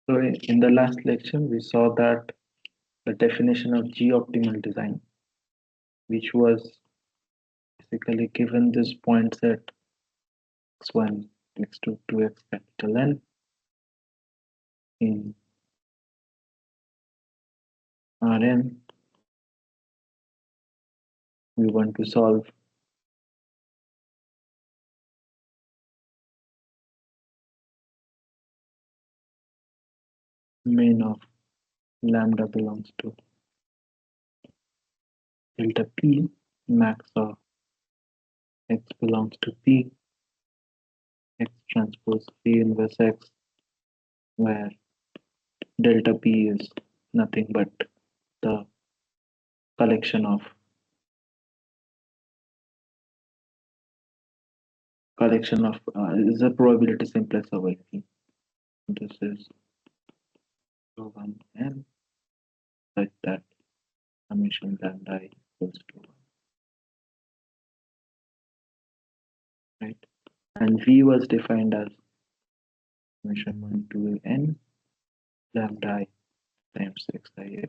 So in the last lecture, we saw that the definition of G-optimal design, which was basically given this point set x1, x2, 2x capital N in Rn, we want to solve main of lambda belongs to delta p, max of x belongs to p, x transpose p inverse x, where delta p is nothing but the collection of is a probability simplex of p. This is one n such that summation lambda equals to 1, right? And v was defined as summation 1 to n lambda I times xi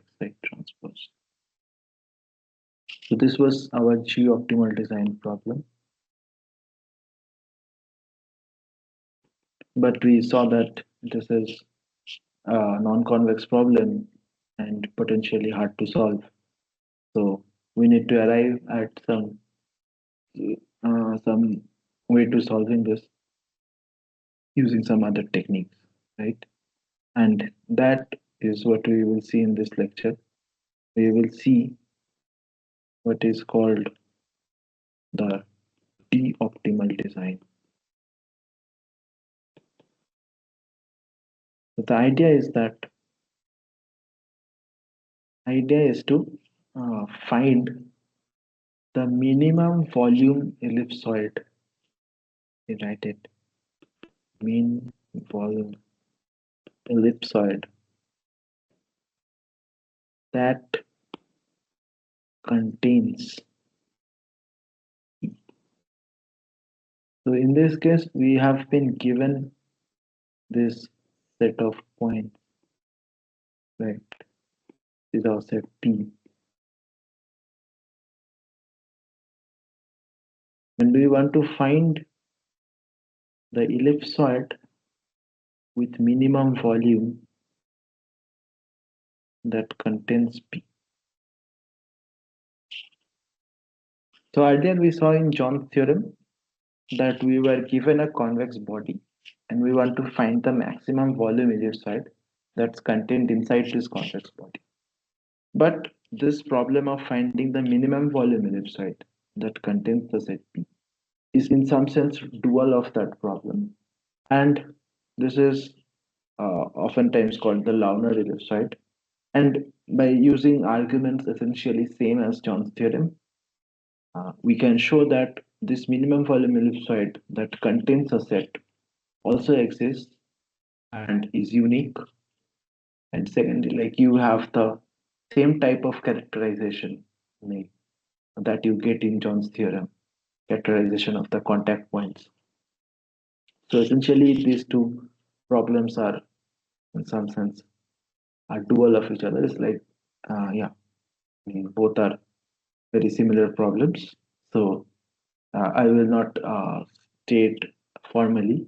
transpose. So this was our G optimal design problem. But we saw that this is a non-convex problem and potentially hard to solve. So we need to arrive at some way to solving this using some other techniques, right? And that is what we will see in this lecture. We will see what is called the D-optimal design. So the idea is to find the minimum volume ellipsoid. We write it mean volume ellipsoid that contains. So in this case, we have been given this set of points, right? This is our set P. When we want to find the ellipsoid with minimum volume that contains P. So earlier we saw in John's theorem that we were given a convex body and we want to find the maximum volume ellipsoid that's contained inside this convex body. But this problem of finding the minimum volume ellipsoid that contains the set P is in some sense dual of that problem. And this is oftentimes called the Launer ellipsoid. And by using arguments essentially same as John's theorem, we can show that this minimum volume ellipsoid that contains a set also exists and is unique. And secondly, like you have the same type of characterization like, that you get in John's theorem, characterization of the contact points. So essentially, these two problems are, in some sense, are dual of each other. It's like, yeah, I mean, both are very similar problems. So I will not state formally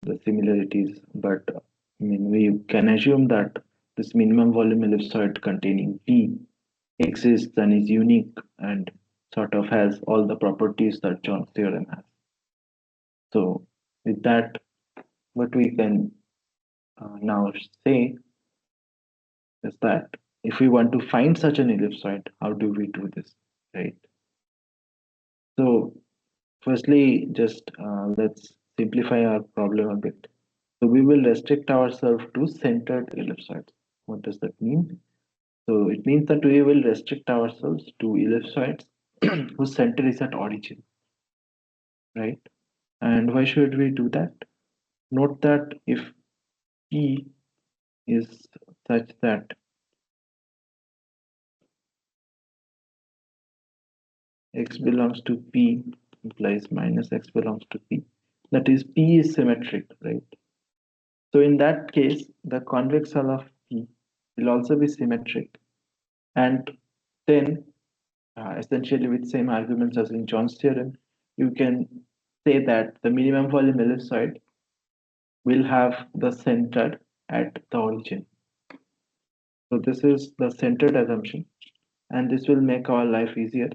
the similarities, but I mean, we can assume that this minimum volume ellipsoid containing P exists and is unique and sort of has all the properties that John's theorem has. So with that, what we can now say is that if we want to find such an ellipsoid, how do we do this, right? So firstly, just let's simplify our problem a bit. So we will restrict ourselves to centered ellipsoids. What does that mean? So it means that we will restrict ourselves to ellipsoids whose center is at origin, right? And why should we do that? Note that if P is such that x belongs to P implies minus x belongs to P, that is P is symmetric, right? So in that case, the convex hull of P will also be symmetric, and then essentially with same arguments as in John's theorem, you can say that the minimum volume ellipsoid will have the center at the origin. So this is the centered assumption, and this will make our life easier.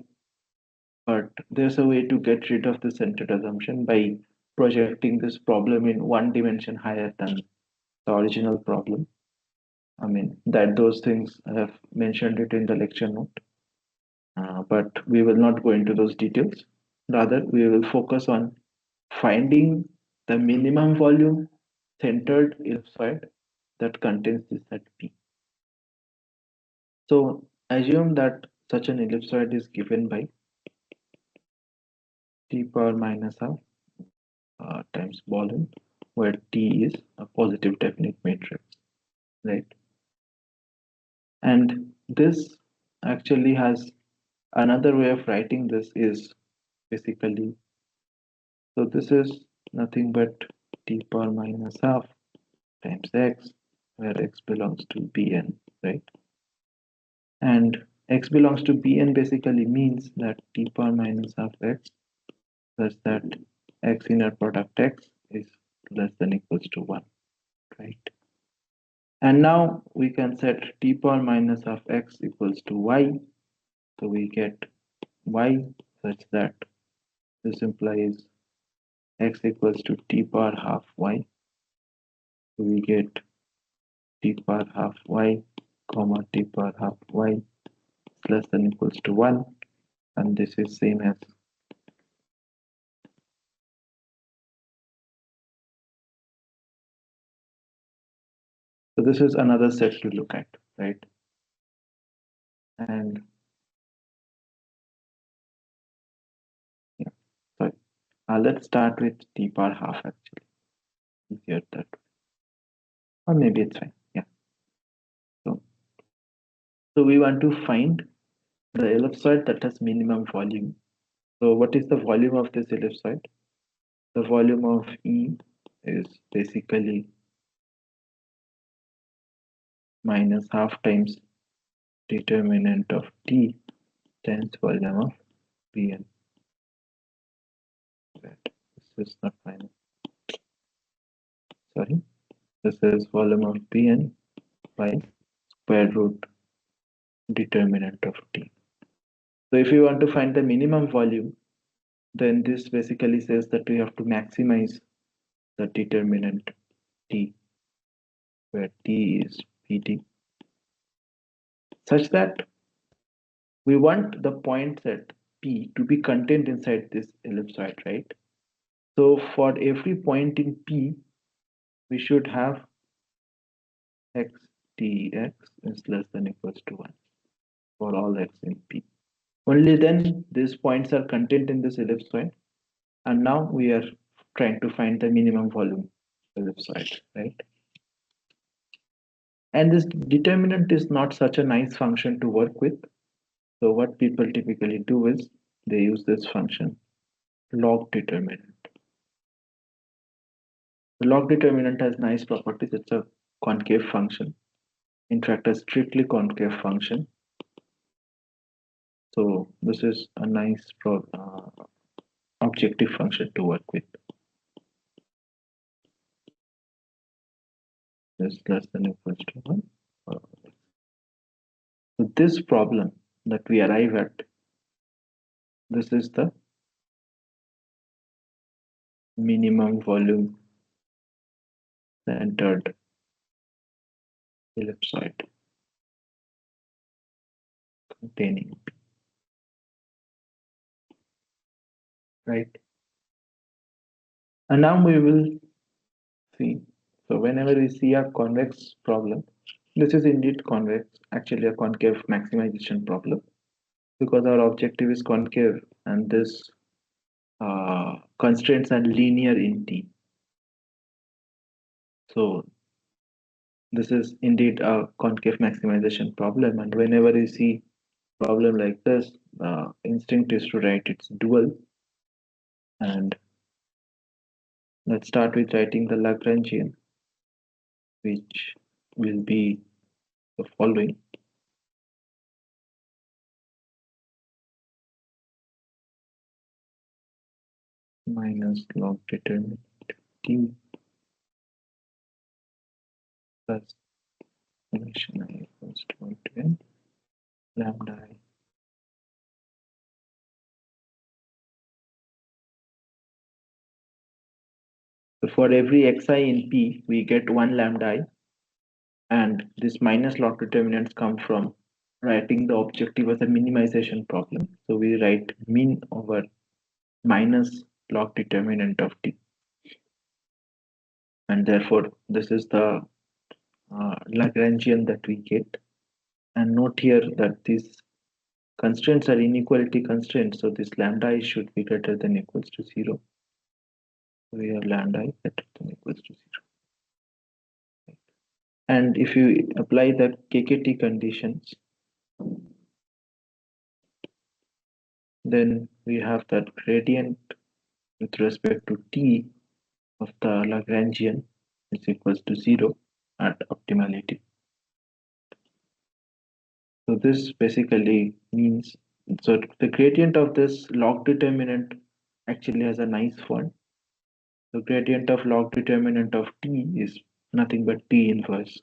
But there's a way to get rid of the centered assumption by projecting this problem in one dimension higher than the original problem. I mean, that those things I have mentioned it in the lecture note, but we will not go into those details. Rather, we will focus on finding the minimum volume centered ellipsoid that contains this set P. So assume that such an ellipsoid is given by t power minus half times volume, where T is a positive definite matrix, right? And this actually has another way of writing this is basically, so this is nothing but t power minus half times x, where x belongs to Bn, right? And x belongs to Bn basically means that t power minus half x such that x inner product x is less than equals to 1, right? And now we can set t power minus half x equals to y. So we get y such that this implies x equals to t power half y. So we get t power half y comma t power half y is less than equals to 1. And this is same as, so this is another set to look at, right? And yeah, sorry. Let's start with t power half actually. Easier that way. Or maybe it's fine. Yeah. So, so we want to find the ellipsoid that has minimum volume. So what is the volume of this ellipsoid? The volume of E is basically minus half times determinant of T times volume of Bn. This is not minus. Sorry. This is volume of Bn by square root determinant of T. So if you want to find the minimum volume, then this basically says that we have to maximize the determinant T, where T is Pt, such that we want the point set P to be contained inside this ellipsoid, right? So for every point in P, we should have x dx is less than equals to 1 for all x in P. Only then these points are contained in this ellipsoid. And now we are trying to find the minimum volume ellipsoid, right? And this determinant is not such a nice function to work with. So what people typically do is they use this function log determinant. The log determinant has nice properties. It's a concave function. In fact, a strictly concave function. So this is a nice objective function to work with. Is less than equals to 1. So this problem that we arrive at, this is the minimum volume centered ellipsoid containing, right? And now we will see. So whenever we see a convex problem, this is indeed convex, actually a concave maximization problem, because our objective is concave and this constraints are linear in T. So this is indeed a concave maximization problem, and whenever you see problem like this, the instinct is to write its dual. And let's start with writing the Lagrangian. which will be the following. Minus log determinant t plus summation I equals to 1 to n lambda I. So for every xi in P, we get 1 lambda I, and this minus log determinants come from writing the objective as a minimization problem. So we write min over minus log determinant of t, and therefore this is the Lagrangian that we get. And note here that these constraints are inequality constraints, so this lambda I should be greater than equals to 0. We have lambda I greater than equals to 0. And if you apply the KKT conditions, then we have that gradient with respect to t of the Lagrangian is equals to 0 at optimality. So this basically means, so the gradient of this log determinant actually has a nice form. The gradient of log determinant of t is nothing but t inverse.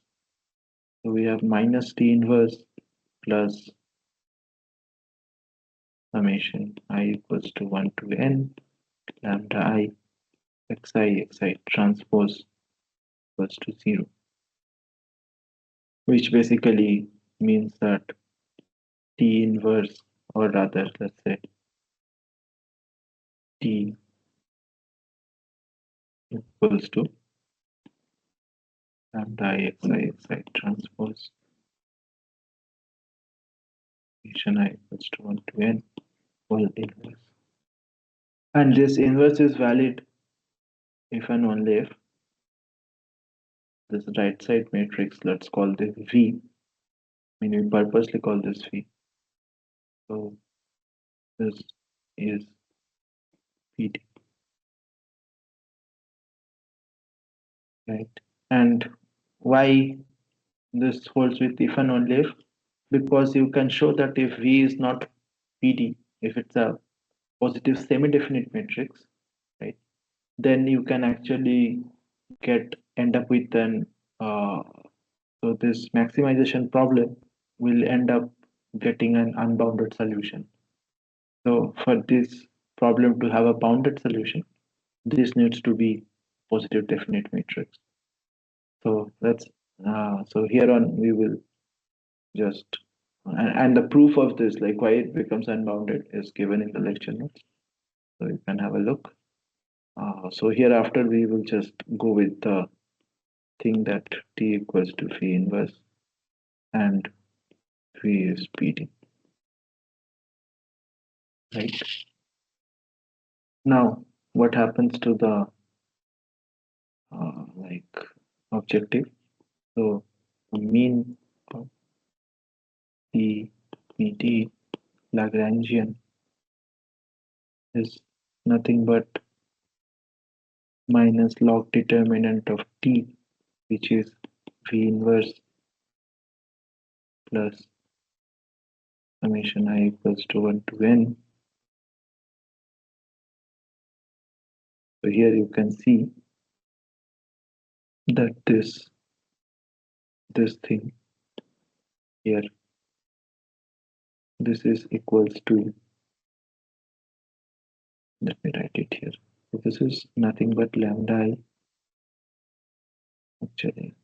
So we have minus t inverse plus summation I equals to 1 to n lambda I xi transpose equals to 0, which basically means that t inverse, or rather let's say t equals to lambda I xi transpose summation I equals to 1 to n whole inverse. And this inverse is valid if and only if this right side matrix, let's call this V. I mean, we purposely call this V. So this is PD, right? And why this holds with if and only if? Because you can show that if V is not PD, if it's a positive semi-definite matrix, right? Then you can actually end up with an so this maximization problem will end up getting an unbounded solution. So for this problem to have a bounded solution, this needs to be positive definite matrix. So that's so here on we will just and the proof of this, like why it becomes unbounded, is given in the lecture notes. So you can have a look. So hereafter we will just go with the thing that t equals to phi inverse and phi is PD, right? Now what happens to the like objective? So mean of the PD Lagrangian is nothing but minus log determinant of t, which is V inverse plus summation I equals to 1 to n. So here you can see that this thing here, this is equals to, let me write it here. So this is nothing but lambda I, actually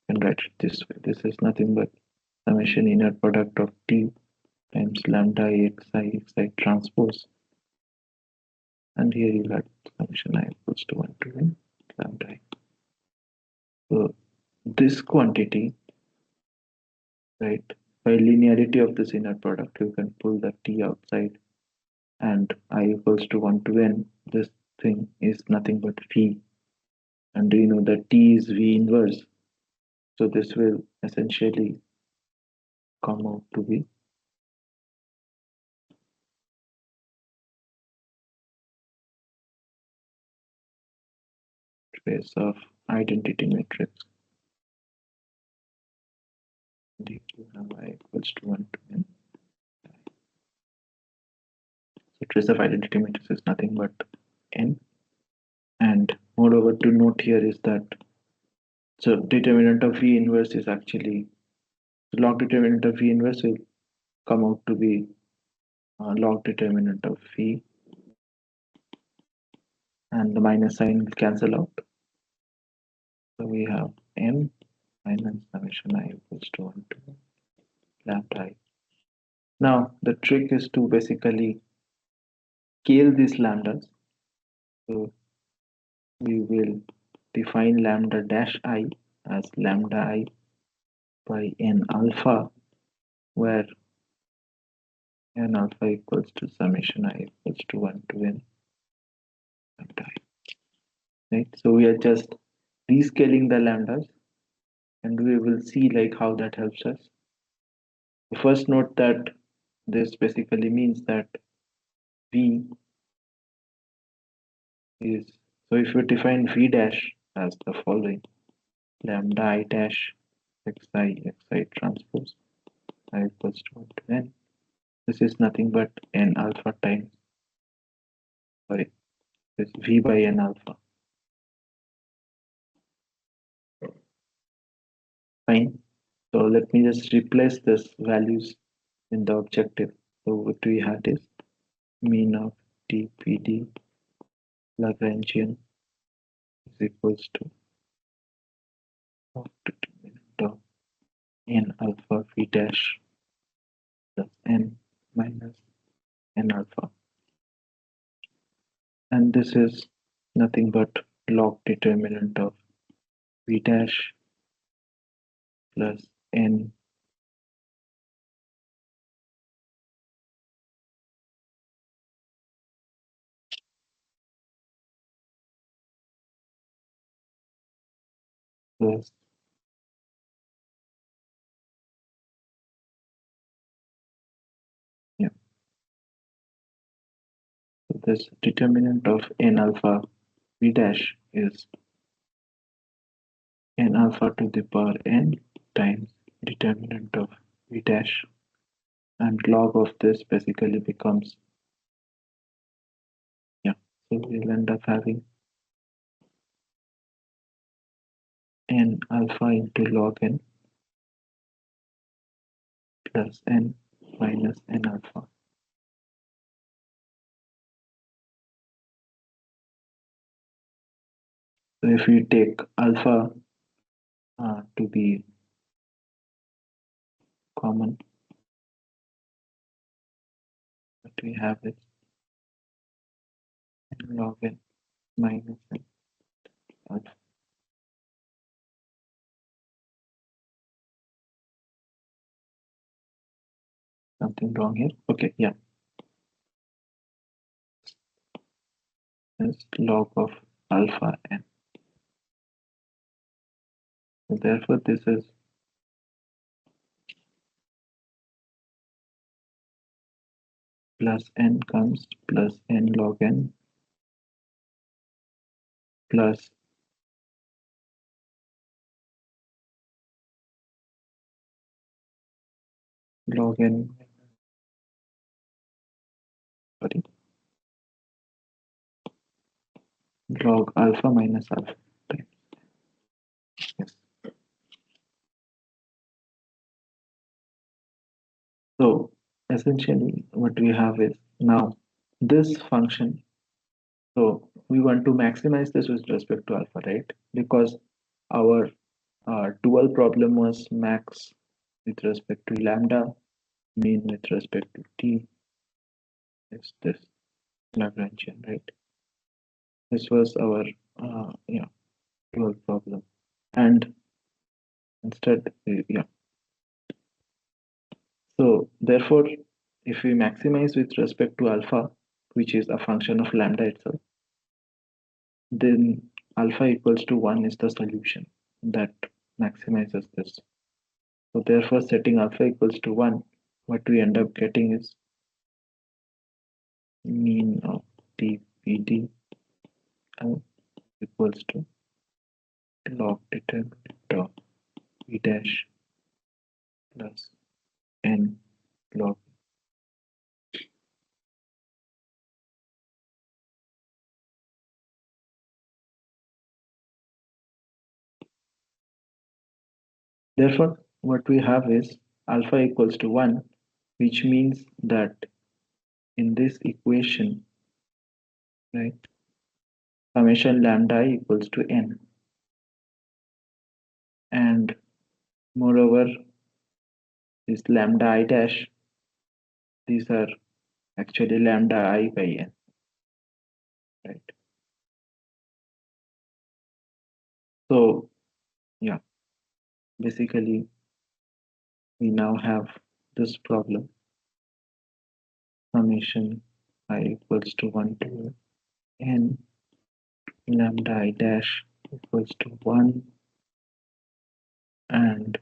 I can write it this way. This is nothing but summation inner product of t times lambda I xi transpose, and here you got summation I equals to 1 to n lambda I. So this quantity, right, by linearity of this inner product, you can pull the t outside, and I equals to 1 to n. This thing is nothing but phi, and do you know that t is V inverse? So this will essentially come out to be trace of identity matrix dq y equals to 1 to n. So trace of identity matrix is nothing but n. And moreover to note here is that so determinant of V inverse is actually the log determinant of V inverse will come out to be log determinant of V, and the minus sign will cancel out. So we have n minus summation I equals to 1 to lambda I. Now the trick is to basically scale these lambdas. So we will define lambda dash I as lambda I by n alpha, where n alpha equals to summation I equals to 1 to n lambda I. Right? So we are just rescaling the lambdas, and we will see like how that helps us. First note that this basically means that V is, so if you define V dash as the following: lambda I dash xi transpose I equals to 1 to n. This is nothing but n alpha times, sorry, this V by n alpha. Fine. So let me just replace this values in the objective. So what we had is mean of dpd Lagrangian is equals to determinant of n alpha v dash plus n minus n alpha, and this is nothing but log determinant of v dash plus n plus, yeah, so this determinant of n alpha v dash is n alpha to the power n times determinant of v dash, and log of this basically becomes, yeah, so we'll end up having n alpha into log n plus n minus n alpha. So if we take alpha to be common, what we have is n log n minus n alpha. Something wrong here. Okay, yeah. Is log of alpha n. So therefore, this is plus n comes plus n log n plus log n, sorry, log alpha minus alpha. Yes. So essentially, what we have is now this function. So we want to maximize this with respect to alpha, right? Because our dual problem was max with respect to lambda, mean with respect to t, is this Lagrangian, right? This was our dual problem, and instead, yeah. So therefore, if we maximize with respect to alpha, which is a function of lambda itself, then alpha equals to 1 is the solution that maximizes this. So therefore, setting alpha equals to 1, what we end up getting is mean of dpd equals to log determinant of v dash plus n log. Therefore, what we have is alpha equals to 1, which means that in this equation, right, summation lambda I equals to n. And moreover, this lambda I dash, these are actually lambda I by n, right? So, yeah, basically, we now have this problem summation I equals to 1 to n lambda I dash equals to 1 and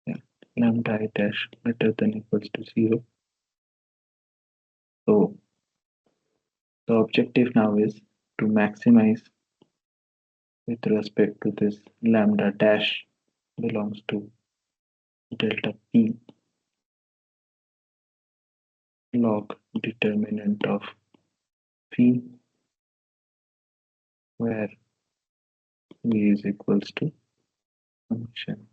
yeah, lambda I dash greater than equals to 0. So the objective now is to maximize with respect to this lambda dash belongs to delta p log determinant of phi where v is equals to function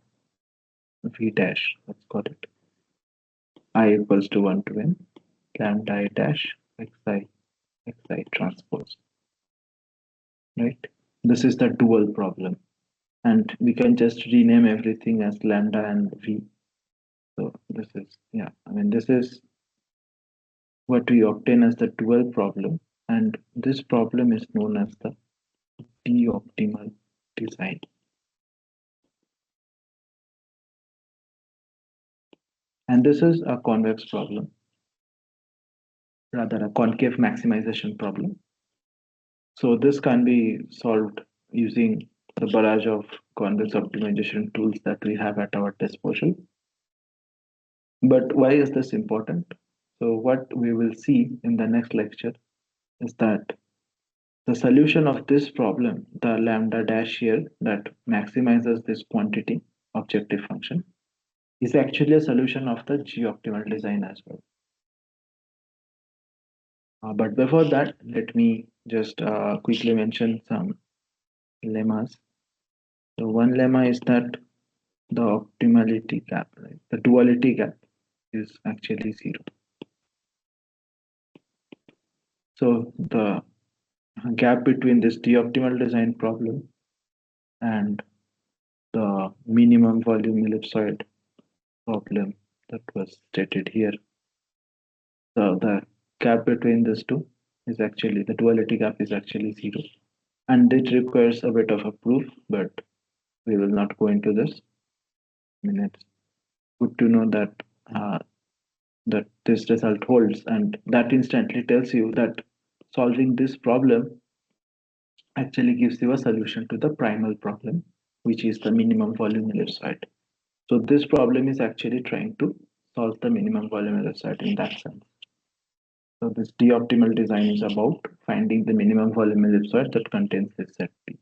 v dash, let's call it I equals to 1 to n lambda I dash xi transpose, right? This is the dual problem, and we can just rename everything as lambda and v. So this is, yeah, I mean, this is what we obtain as the dual problem, and this problem is known as the d-optimal design. And this is a convex problem, rather a concave maximization problem. So this can be solved using the barrage of convex optimization tools that we have at our disposal. But why is this important? So what we will see in the next lecture is that the solution of this problem, the lambda dash here that maximizes this quantity objective function, is actually a solution of the g-optimal design as well. But before that, let me just quickly mention some lemmas. So one lemma is that the optimality gap, right? The duality gap is actually 0. So the gap between this d-optimal design problem and the minimum volume ellipsoid problem that was stated here. So the gap between these two is actually, the duality gap is actually 0. And it requires a bit of a proof, but we will not go into this. I mean, it's good to know that that this result holds, and that instantly tells you that solving this problem actually gives you a solution to the primal problem, which is the minimum volume ellipsoid. So this problem is actually trying to solve the minimum volume ellipsoid in that sense. So this d-optimal design is about finding the minimum volume ellipsoid that contains this set P.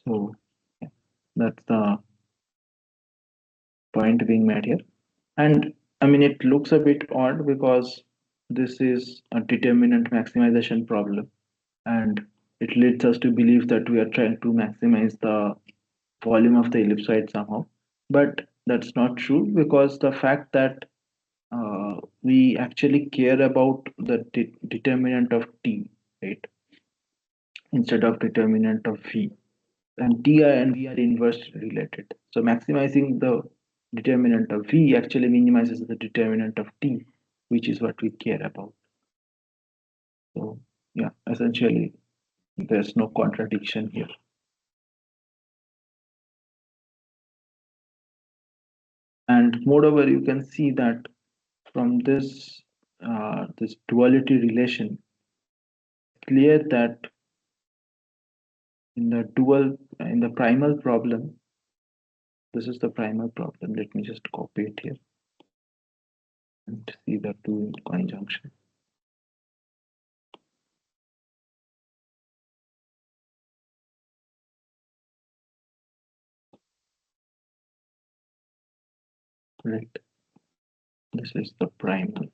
So yeah, that's the point being made here. And I mean, it looks a bit odd because this is a determinant maximization problem, and it leads us to believe that we are trying to maximize the volume of the ellipsoid somehow. But that's not true, because the fact that we actually care about the determinant of t, right, instead of determinant of v, and t and v are inverse related. So maximizing the determinant of v actually minimizes the determinant of t, which is what we care about. So yeah, essentially there's no contradiction here. And moreover, you can see that from this duality relation, clear that in the primal problem, this is the primal problem. Let me just copy it here and see the two in conjunction. right? This is the primal.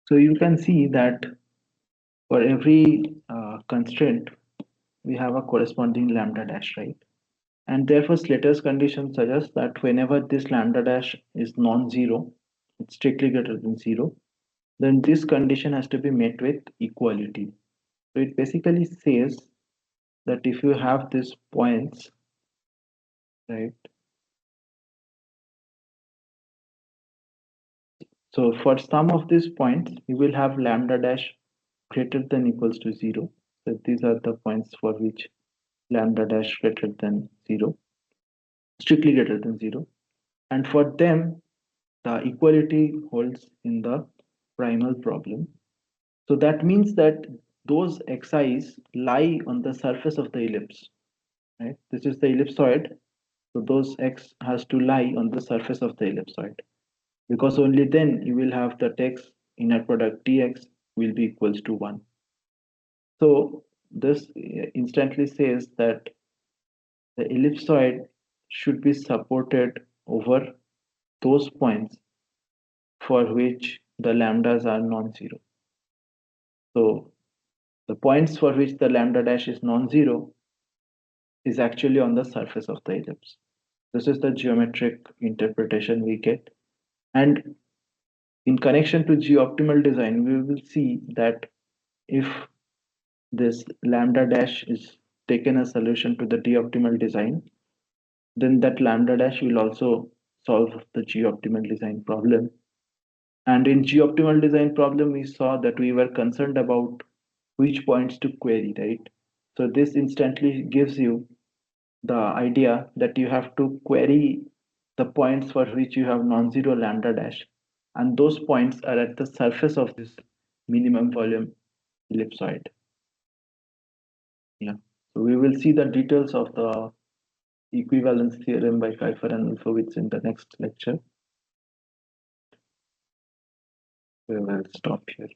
So you can see that for every constraint, we have a corresponding lambda dash, right? And therefore, Slater's condition suggests that whenever this lambda dash is non-zero, it's strictly greater than zero, then this condition has to be met with equality. So it basically says that if you have these points, right? So for some of these points, you will have lambda dash greater than equals to zero. So these are the points for which lambda dash greater than zero, strictly greater than zero. And for them, the equality holds in the primal problem. So that means that those xi's lie on the surface of the ellipse, right? This is the ellipsoid. So those x has to lie on the surface of the ellipsoid because only then you will have that x inner product dx will be equals to 1. So this instantly says that the ellipsoid should be supported over those points for which the lambdas are non-zero. So the points for which the lambda dash is non-zero is actually on the surface of the ellipse. This is the geometric interpretation we get. And in connection to g-optimal design, we will see that if this lambda dash is taken as solution to the d-optimal design, then that lambda dash will also solve the g-optimal design problem. And in g-optimal design problem, we saw that we were concerned about which points to query, right? So this instantly gives you the idea that you have to query the points for which you have non-zero lambda dash, and those points are at the surface of this minimum volume ellipsoid. Yeah. So we will see the details of the equivalence theorem by Kuiper and Wolfowitz in the next lecture. We will stop here.